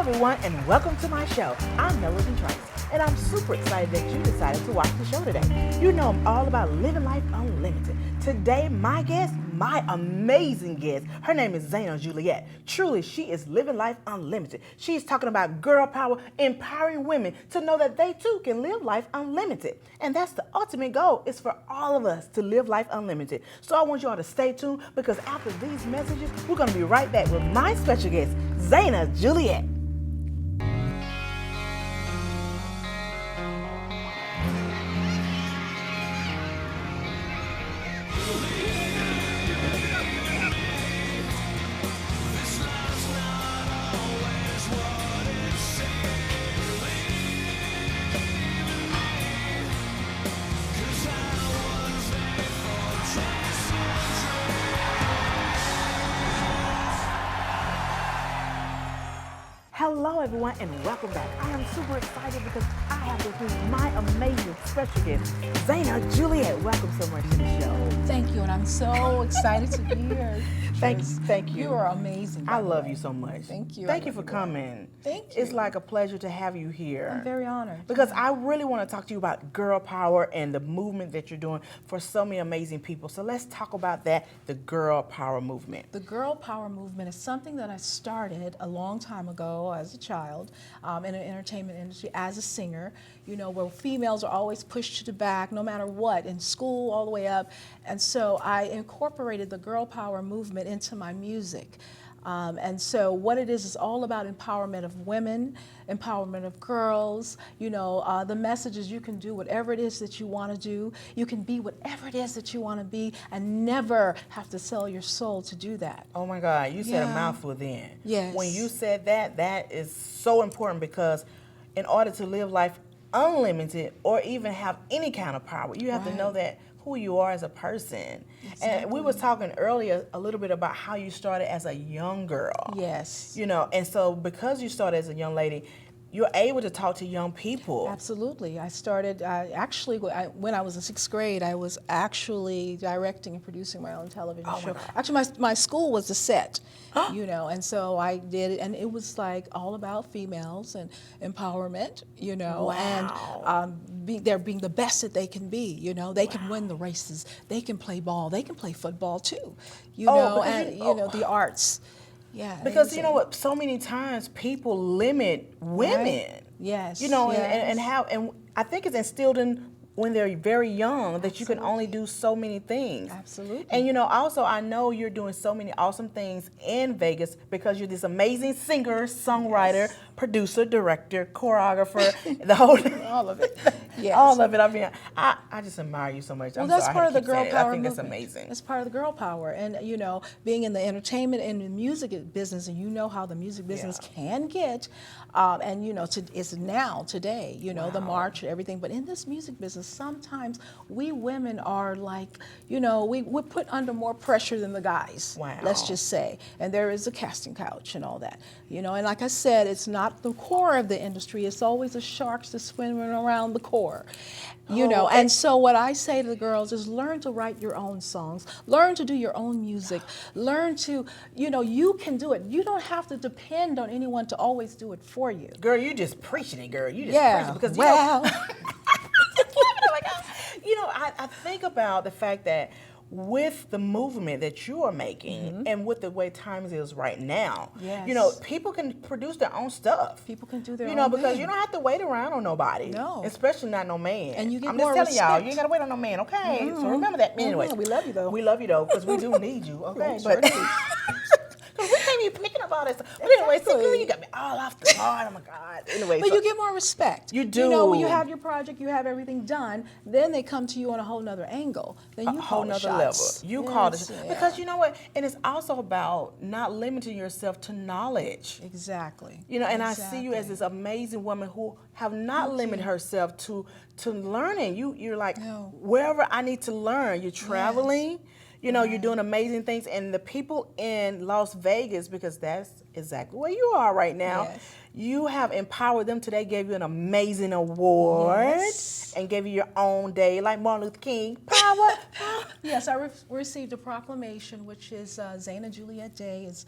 everyone, and welcome to my show. I'm Melody Trice, and I'm super excited that you decided to watch the show today. You know I'm all about living life unlimited. Today, my guest, my amazing guest, her name is Zaina Juliette. Truly, she is living life unlimited. She's talking about girl power, empowering women to know that they too can live life unlimited. And that's the ultimate goal, is for all of us to live life unlimited. So I want you all to stay tuned, because after these messages, we're going to be right back with my special guest, Zaina Juliette. Hello everyone, and welcome back. I am super excited because I have with me my amazing special guest, Zaina Juliette. Welcome so much to the show. Thank you, and I'm so excited to be here. Thank you. You are amazing. I love you so much. Thank you. Thank you for coming. Thank you. It's like a pleasure to have you here. I'm very honored. Because I really want to talk to you about girl power and the movement that you're doing for so many amazing people. So let's talk about that, the girl power movement. The girl power movement is something that I started a long time ago as a child in the entertainment industry as a singer, you know, where females are always pushed to the back no matter what, in school all the way up. And so I incorporated the girl power movement into my music. And so what it is all about empowerment of women, empowerment of girls, you know, the message is you can do whatever it is that you want to do. You can be whatever it is that you want to be and never have to sell your soul to do that. Oh my God, you said a mouthful then. Yes. When you said that, that is so important, because in order to live life unlimited or even have any kind of power, you have to know that who you are as a person. Exactly. And we was talking earlier a little bit about how you started as a young girl. Yes. You know, and so because you started as a young lady, you're able to talk to young people. Absolutely. I started, when I was in 6th grade, I was actually directing and producing my own television show. Actually, my school was a set, you know, and so I did it, and it was like all about females and empowerment, you know, and they're being the best that they can be, you know. They can win the races, they can play ball, they can play football too, you know, and, you know, the arts. Yeah, because you know what, so many times people limit women. Right. Yes. You know, yes. and I think it's instilled in when they're very young that you can only do so many things. Absolutely. And you know, also I know you're doing so many awesome things in Vegas because you're this amazing singer, songwriter, producer, director, choreographer, the whole all of it. Yes. All of it. I mean, I just admire you so much. Well, that's part of the girl power I think movement. that's amazing. It's part of the girl power. And, you know, being in the entertainment and the music business, and you know how the music business can get, and, you know, it's now, today, you know, the march and everything. But in this music business, sometimes we women are like, you know, we're put under more pressure than the guys. Wow. Let's just say. And there is a casting couch and all that. You know, and like I said, it's not the core of the industry. It's always the sharks that swimming around the core. You know, and so what I say to the girls is learn to write your own songs, learn to do your own music, learn to, you know, you can do it. You don't have to depend on anyone to always do it for you. Girl, you just preaching it, girl. You just preaching, because you know, I think about the fact that with the movement that you are making and with the way times is right now, you know, people can produce their own stuff. People can do their own You know, because thing. you don't have to wait around on nobody. No. Especially not no man. And you get I'm more just telling y'all, respect. you ain't got to wait on no man, okay? So remember that. Anyway. We love you, though. We love you, though, because we do need you, okay? Sure do. Because we can't be picking up all that stuff. But anyway, see, girl, you got me all off the guard. Oh, my God. Anyway. But so, you get more respect. You do. You know, when you have your project, you have everything done, then they come to you on a whole nother angle. Then you call the nother shots. level. You call it. Because you know what? And it's also about not limiting yourself to knowledge. Exactly. You know, and I see you as this amazing woman who have not limited herself to learning. You're like, wherever I need to learn, you're traveling. You know, you're doing amazing things. And the people in Las Vegas, because that's exactly where you are right now, you have empowered them today, gave you an amazing award, and gave you your own day, like Martin Luther King. Power. Yes, I received a proclamation, which is Zaina Juliette Day. Is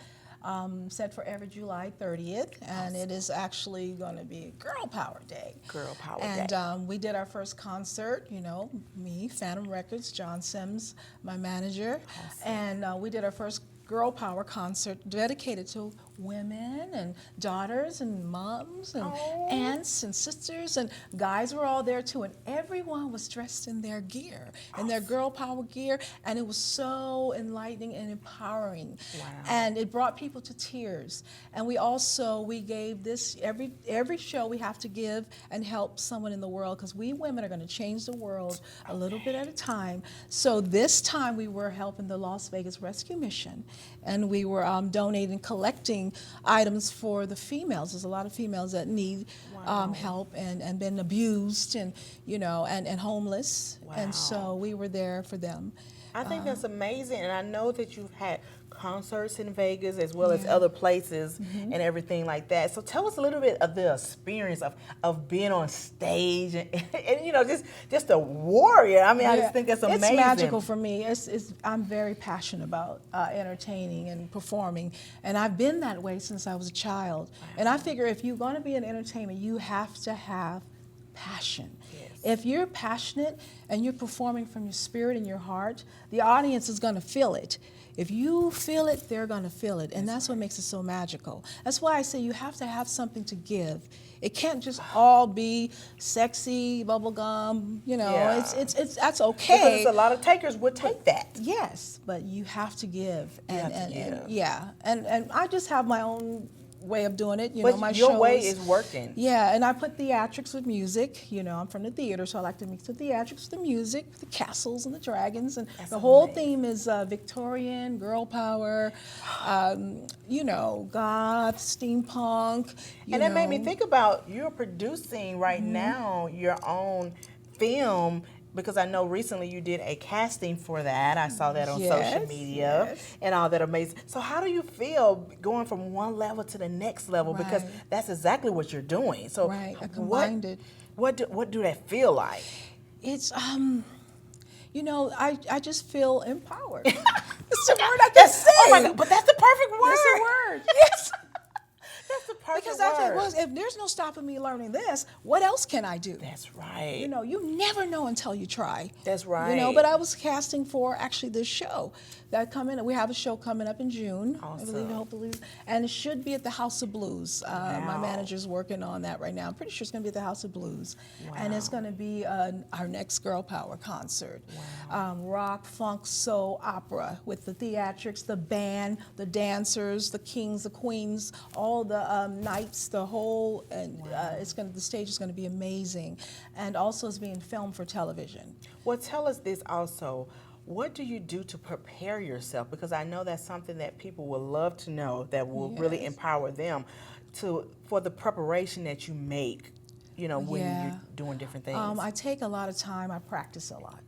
set for every July 30th, and it is actually going to be Girl Power Day. Girl Power and, Day. And we did our first concert, you know, me, Phantom Records, John Sims, my manager, and we did our first Girl Power concert dedicated to women and daughters and moms and aunts and sisters, and guys were all there too, and everyone was dressed in their gear, in their Girl Power gear, and it was so enlightening and empowering. Wow. And it brought people to tears. And we gave this, every show we have to give and help someone in the world, because we women are going to change the world a little bit at a time. So this time we were helping the Las Vegas Rescue Mission, and we were donating, collecting items for the females. There's a lot of females that need help and been abused and, you know, and homeless. Wow. And so we were there for them. I think that's amazing, and I know that you've had concerts in Vegas as well as other places and everything like that. So tell us a little bit of the experience of being on stage and you know, just a warrior. I mean, I just think that's amazing. It's magical for me. I'm very passionate about entertaining and performing, and I've been that way since I was a child. And I figure if you're going to be in entertainment, you have to have passion. If you're passionate and you're performing from your spirit and your heart, the audience is going to feel it. If you feel it, they're going to feel it, and that's what makes it so magical. That's why I say you have to have something to give. It can't just all be sexy, bubblegum, you know, it's that's okay. Because a lot of takers would take that. Yes, but you have to give. And I just have my own way of doing it, you know, my your shows. way is working. Yeah, and I put theatrics with music. You know, I'm from the theater, so I like to mix the theatrics with the music, the castles and the dragons, and the whole theme is Victorian, girl power, you know, goth, steampunk. And that made me think about you're producing right now your own film, because I know recently you did a casting for that. I saw that on social media and all that amazing. So how do you feel going from one level to the next level? Because that's exactly what you're doing. So I combined it. What do that feel like? It's you know, I just feel empowered. It's the word I can say. Oh my God, but that's the perfect word. That's the word. Yes. That's the perfect because word. I think, well, if there's no stopping me learning this, what else can I do? That's right. You know, you never know until you try. That's right. You know, but I was casting for actually this show that we have a show coming up in June. Awesome. I believe, hopefully, and it should be at the House of Blues. My manager's working on that right now. I'm pretty sure it's going to be at the House of Blues, and it's going to be our next Girl Power concert. Rock, funk, soul, opera with the theatrics, the band, the dancers, the kings, the queens, all the knights, the whole, and the stage is going to be amazing, and also it's being filmed for television. Well, tell us this also. What do you do to prepare yourself? Because I know that's something that people would love to know, that will really empower them for the preparation that you make, you know, when you're doing different things. I take a lot of time. I practice a lot.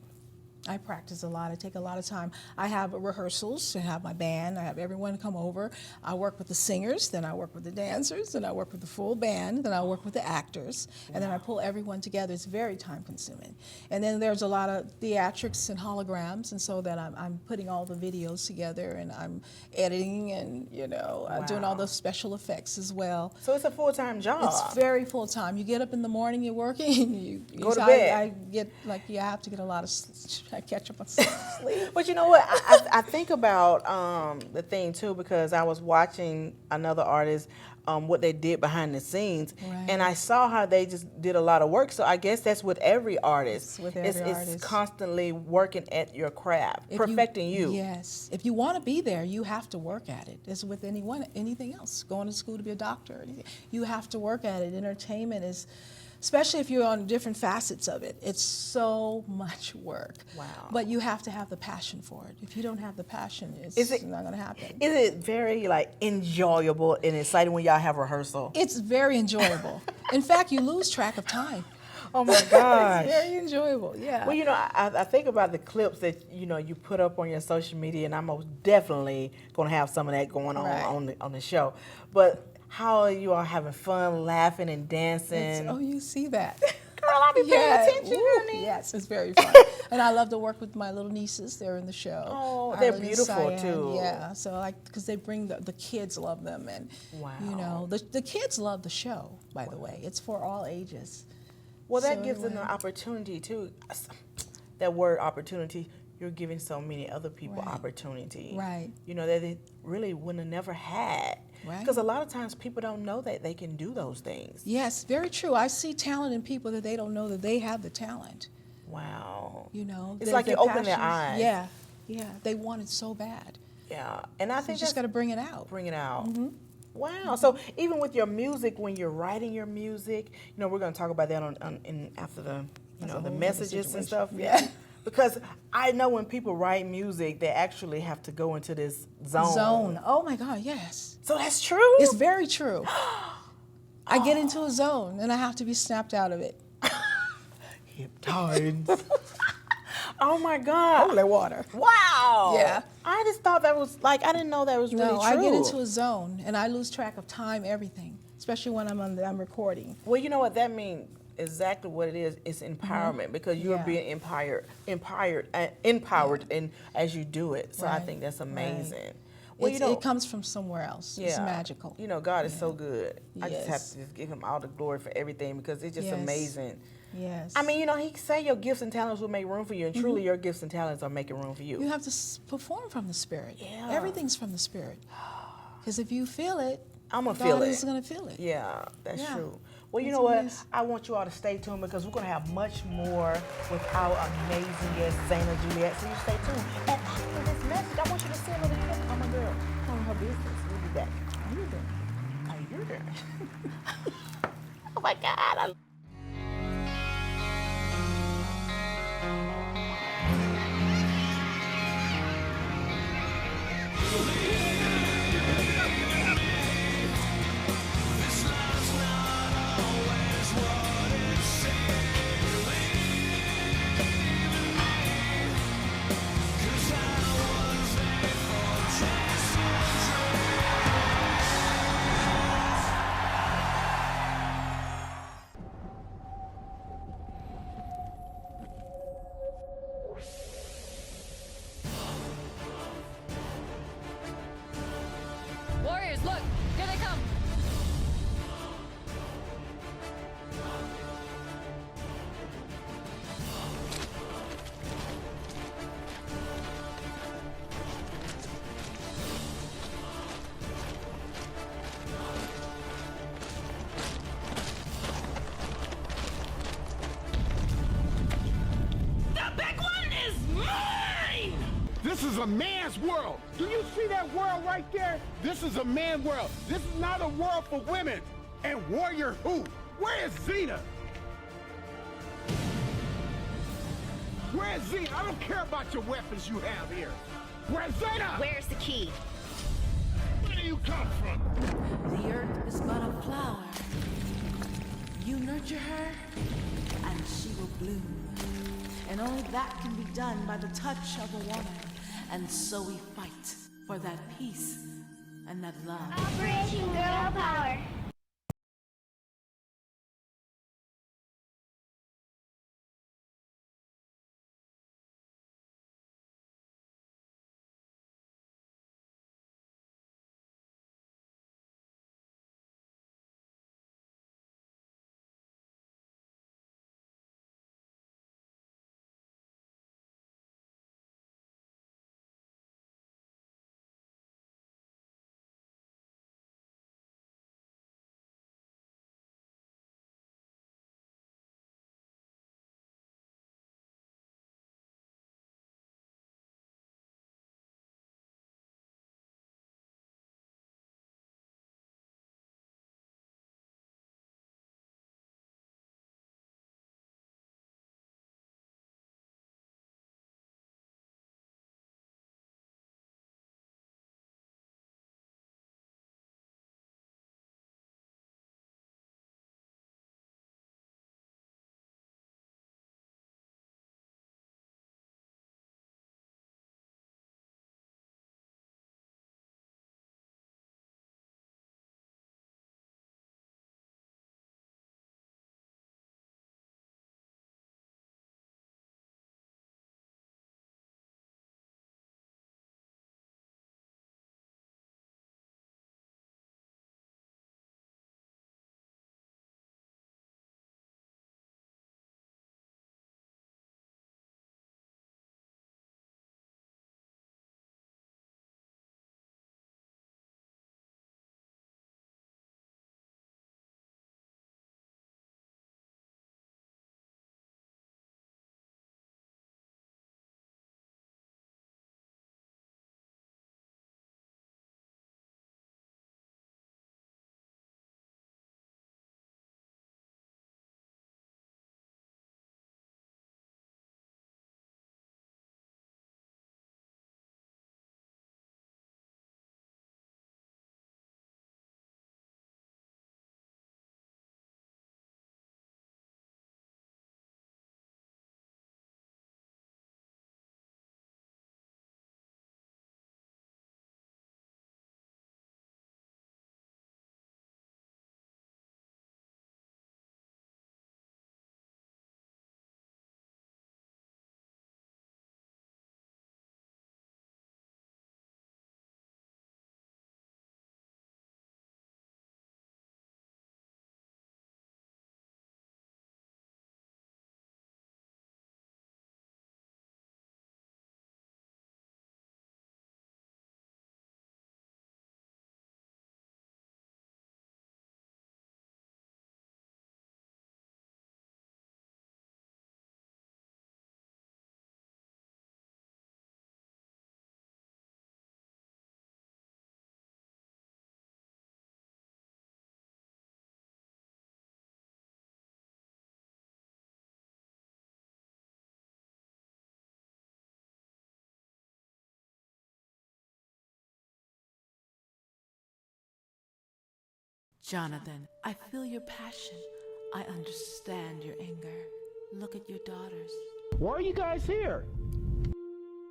I practice a lot. I take a lot of time. I have rehearsals. I have my band. I have everyone come over. I work with the singers, then I work with the dancers, then I work with the full band, then I work with the actors, and then I pull everyone together. It's very time consuming. And then there's a lot of theatrics and holograms, and so that I'm putting all the videos together, and I'm editing, and, you know, doing all the special effects as well. So it's a full-time job. It's very full-time. You get up in the morning, you're working, you go to bed. I get, like, you have to get a lot of I catch up on sleep. But you know what? I think about the thing too, because I was watching another artist, what they did behind the scenes, and I saw how they just did a lot of work. So I guess that's with every artist. It's constantly working at your craft, perfecting you. Yes. If you want to be there, you have to work at it. It's with anything else. Going to school to be a doctor, anything. You have to work at it. Entertainment is, especially if you're on different facets of it, it's so much work. Wow. But you have to have the passion for it. If you don't have the passion, it's not going to happen. Is it very, like, enjoyable and exciting when y'all have rehearsal? It's very enjoyable. In fact, you lose track of time. Oh my gosh. It's very enjoyable, yeah. Well, you know, I think about the clips that, you know, you put up on your social media, and I'm most definitely going to have some of that going on the show. But how are you all having fun, laughing, and dancing? You see that. Girl, girl, I'll be paying attention, Ooh, honey. yes, it's very fun. And I love to work with my little nieces. They're in the show. Oh, they're Arlen and beautiful, Cyan. too. Yeah, so because they bring the kids love them, and you know Wow. the kids love the show. By the way, it's for all ages. Well, that So gives them anyway. the opportunity too. That word opportunity, you're giving so many other people Right. opportunity. Right. You know, that they really would have never had. Right. Because a lot of times people don't know that they can do those things. Yes, very true. I see talent in people that they don't know that they have the talent. Wow. You know, It's like you open their eyes. Yeah, yeah. They want it so bad. Yeah. And I So think you just got to bring it out. bring it out. Mm-hmm. Wow. So even with your music, when you're writing your music, you know, we're going to talk about that after the, you know, the messages and stuff. Yeah. Because I know when people write music, they actually have to go into this zone. Zone. Oh my God, yes. So that's true? It's very true. I get into a zone and I have to be snapped out of it. Hip times. Oh my God. Holy water. Wow. Yeah. I just thought that was like, I didn't know that was really No, true. I get into a zone and I lose track of time, everything, especially when I'm recording. Well, you know what that means? Exactly what it is. It's empowerment because you're Yeah. being empowered, and as you do it. So I Right. think that's amazing. Right. Well, you know, It comes from somewhere else. It's magical. You know, God is so good. I just have Yes. to just give Him all the glory for everything because it's just Yes. amazing. Yes. I mean, you know, He say your gifts and talents will make room for you, and truly, your gifts and talents are making room for you. You have to perform from the Spirit. Yeah. Everything's from the Spirit. Because if you feel it, I'm gonna feel God it. is going to feel it. Yeah, that's Yeah. true. Well, you That's know what? amazing. I want you all to stay tuned because we're going to have much more with our amazing guest, Zaina Juliette. So you stay tuned. And after this message, I want you to see a little clip on my girl. On her business. We'll be back. How you doing? How you doing? Oh my God. Warriors, look! Here they come! The big one is mine! This is a man's world. Do you see that world right there? This is a man world. This is not a world for women. And warrior who? Where is Zaina? Where's Zaina? I don't care about your weapons you have here. Where's Zaina? Where's the key? Where do you come from? The earth is but a flower. You nurture her, and she will bloom. And only that can be done by the touch of a woman. And so we fight for that peace and that love. Operation Girl Power. Jonathan, I feel your passion. I understand your anger. Look at your daughters. Why are you guys here?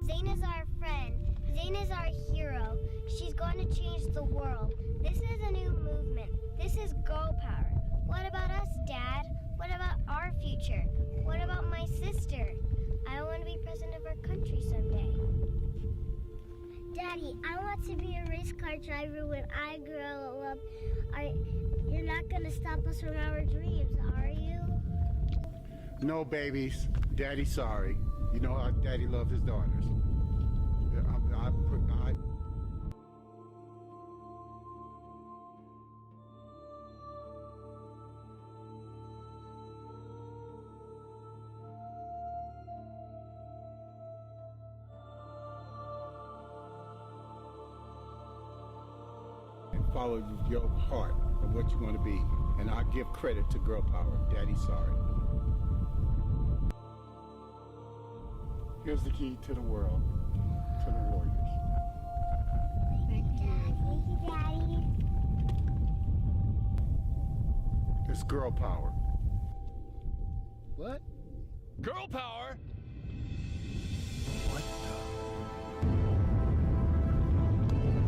Zaina's our friend. Zaina's our hero. She's going to change the world. This is a new movement. This is girl power. What about us, Dad? What about our future? What about my sister? I want to be president of our country someday. Daddy, I want to be a race car driver when I grow up. You're not going to stop us from our dreams, are you? No, babies. Daddy's sorry. You know how Daddy loves his daughters. And follow your heart of what you want to be. And I give credit to girl power. Daddy's sorry. Here's the key to the world, to the warriors. Thank you, Dad. Thank you, Daddy. It's girl power. What? Girl power? What the?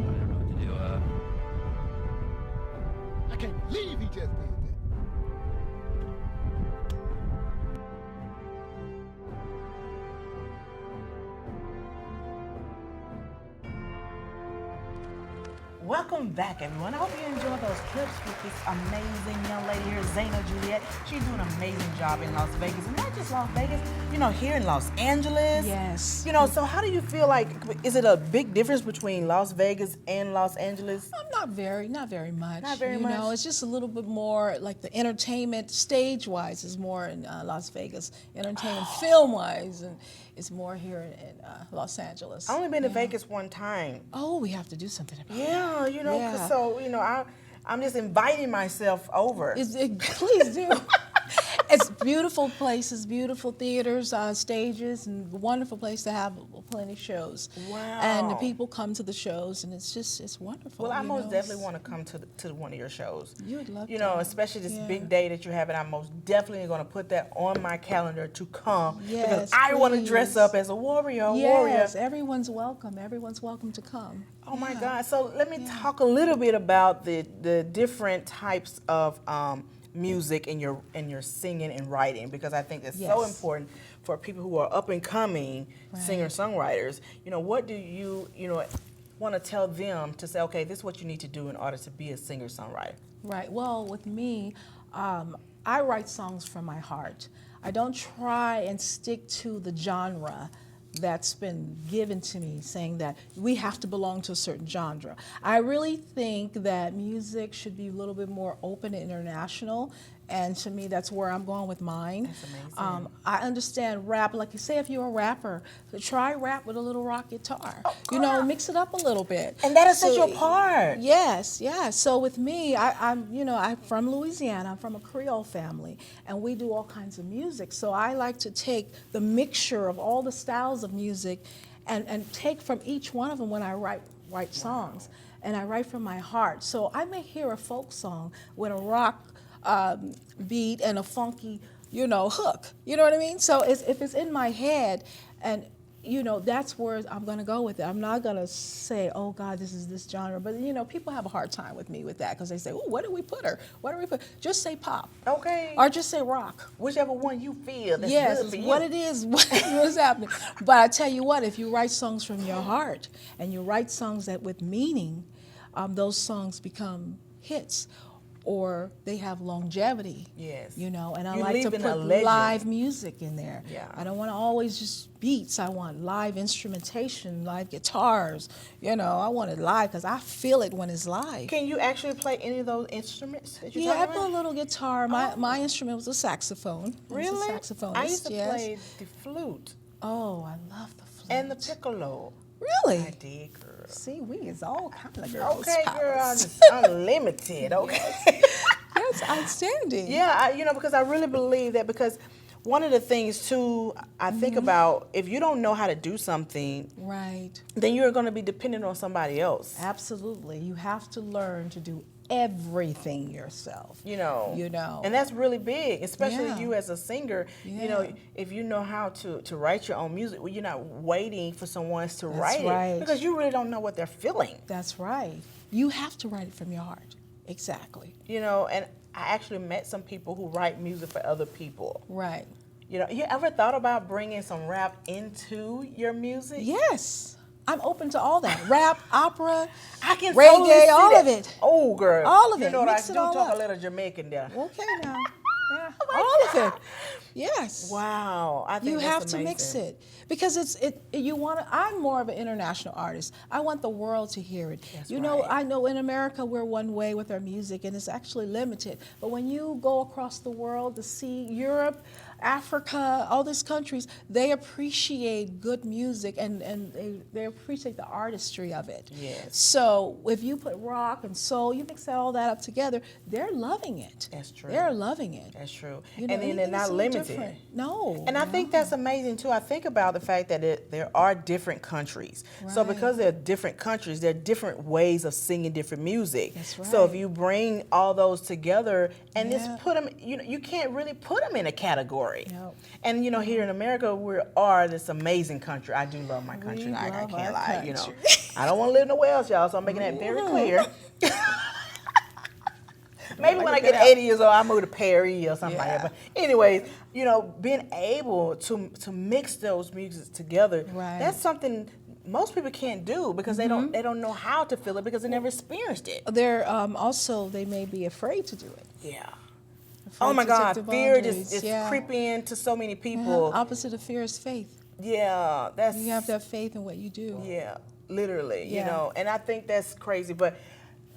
I don't know what to do. I can't believe he just did that. Welcome back, everyone. I hope you enjoyed those clips with this amazing young lady here, Zaina Juliette. She's doing an amazing job in Las Vegas, and not just Las Vegas, here in Los Angeles. Yes. So how do you feel like, is it a big difference between Las Vegas and Los Angeles? Not very much. Not very much. It's just a little bit more like the entertainment stage-wise is more in Las Vegas. Entertainment film-wise, and it's more here in Los Angeles. I've only been to Vegas one time. Oh, we have to do something about it. Yeah, Yeah. so, I'm just inviting myself over. Please do. It's beautiful places, beautiful theaters, stages, and wonderful place to have plenty of shows. Wow. And the people come to the shows, and it's wonderful. Well, I most definitely want to come to one of your shows. You would love to. Especially this Yeah. big day that you're having. I'm most definitely going to put that on my calendar to come because Yes, I want to dress please. up as a warrior. Yes, everyone's welcome. Everyone's welcome to come. Oh my God! So let me talk a little bit about the different types of music in your singing and writing, because I think it's so Yes. important for people who are up and coming singer-songwriters. What do you want to tell them to say, okay, this is what you need to do in order to be a singer-songwriter? Right. Well, with me, I write songs from my heart. I don't try and stick to the genre that's been given to me, saying that we have to belong to a certain genre. I really think that music should be a little bit more open and international, and to me, that's where I'm going with mine. That's amazing. I understand rap, like you say, if you're a rapper, try rap with a little rock guitar. Oh, Mix it up a little bit. And that is such your part. Yes, yes. So with me, I'm from Louisiana. I'm from a Creole family, and we do all kinds of music. So I like to take the mixture of all the styles of music, and take from each one of them when I write songs, and I write from my heart. So I may hear a folk song with a rock beat and a funky, hook. You know what I mean? So if it's in my head, and that's where I'm going to go with it. I'm not going to say, oh God, this is this genre. But people have a hard time with me with that because they say, oh, what do we put her? What do we put? Just say pop. Okay. Or just say rock. Whichever one you feel that's Yes, good for you. what it is, what's happening. But I tell you what, if you write songs from your heart and you write songs that with meaning, those songs become hits. Or they have longevity. Yes. And I You're like to leaving put a legend. live music in there. Yeah. I don't want to always just beats. I want live instrumentation, live guitars. I want it live because I feel it when it's live. Can you actually play any of those instruments that you're Yeah, I talking play a about? little guitar. My instrument was a saxophone. I was Really? a saxophonist, I used to yes. play the flute Oh, I love the flute. and the piccolo. Really? I did, girl. See, we is all kind of girls. Okay, girl, powers. it's unlimited, okay? That's outstanding. Yeah, because I really believe that, because one of the things, too, I think about, if you don't know how to do something, Right. then you're going to be dependent on somebody else. Absolutely. You have to learn to do everything yourself. You know. And that's really big, especially Yeah. you as a singer. You know, if you know how to write your own music, well, you're not waiting for someone else to write it because you really don't know what they're feeling. That's right. You have to write it from your heart. Exactly. You know, and I actually met some people who write music for other people. Right. You know, you ever thought about bringing some rap into your music? Yes. I'm open to all that. Rap, opera, I can reggae, totally see all that. of it. Oh, girl. All of it. You know what, Mix I it do all talk up. a little Jamaican there. Okay now. Yeah. Oh all of it. Yes. Wow. I think You that's have to mix amazing. it because you want to. I'm more of an international artist. I want the world to hear it. That's you know, right. I know in America we're one way with our music and it's actually limited. But when you go across the world to see Europe, Africa, all these countries, they appreciate good music and they appreciate the artistry of it. Yes. So if you put rock and soul, you mix all that up together, they're loving it. That's true. They're loving it. That's true. You know, and then they're anything not that's a little limited. different. No. And I think that's amazing too. I think about the fact that there are different countries. So Right. because there are different countries, there are different ways of singing different music. That's So if right. you bring all those together and Yeah. just put them, you can't really put them in a category. No. And you know, here in America, we are this amazing country. I do love my country. We I love can't our lie. You know, country. I don't want to live nowhere else, y'all. So I'm making that very clear. Maybe when I get 80 years old, I'll move to Perry or something like that. But anyways, you know, being able to mix those musics together, Right. that's something most people can't do because they don't know how to feel it because they never experienced it. They're also they may be afraid to do it. Yeah. Afraid Oh my to take God, the fear boundaries. is Yeah. creeping into so many Yeah. people. Opposite of fear is faith. Yeah, that's You have to have faith in what you do. yeah, literally, you Yeah. know, and I think that's crazy, but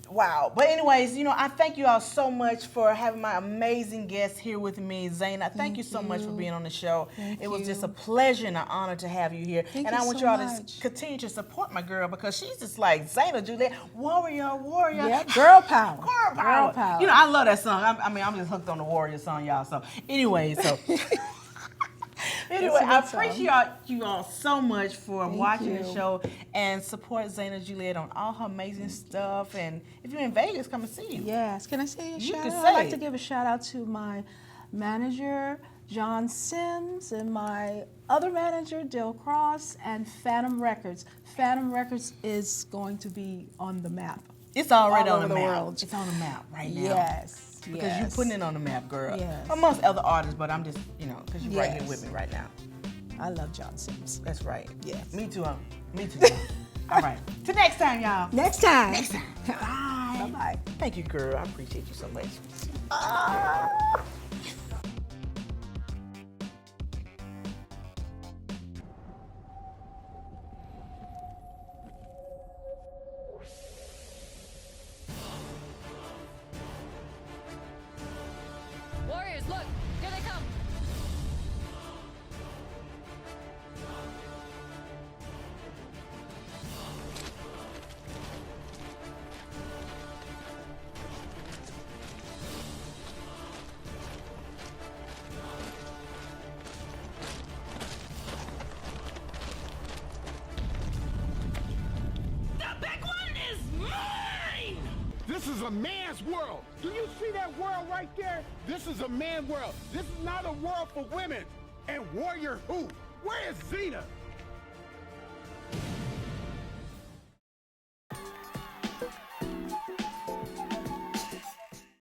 wow. But anyways, you know, I thank you all so much for having my amazing guest here with me, Zaina. Thank you so much for being on the show. Thank It was just you. a pleasure and an honor to have you here. Thank and you I want so y'all to much. continue to support my girl because she's just like Zaina Juliette, warrior. Yep, girl power. Girl power. Girl power. You know, I love that song. I'm just hooked on the warrior song, y'all. So anyway, so anyway, I good song. appreciate you all so much for Thank watching you. the show and support Zaina Juliette on all her amazing stuff. And if you're in Vegas, come and see you. Yes. Can I say a You shout can out? say I'd like it. to give a shout out to my manager, John Sims, and my other manager, Dale Cross, and Phantom Records. Phantom Records is going to be on the map. It's already All on the over the map. world. It's on the map right now. Yes. Because yes. you're putting it on the map, girl. Yes. Amongst other artists, but I'm just, you know, because you're right here Yes. with me right now. I love John Sims. That's right. Yes. Me too, Me too. All right. Till next time, y'all. Next time. Next time. Bye. Bye-bye. Thank you, girl. I appreciate you so much. Warriors, look! Here they come! The big one is mine! This is a man's world. Do you see that world right there? This is a man world. This is not a world for women. And warrior who? Where is Xena?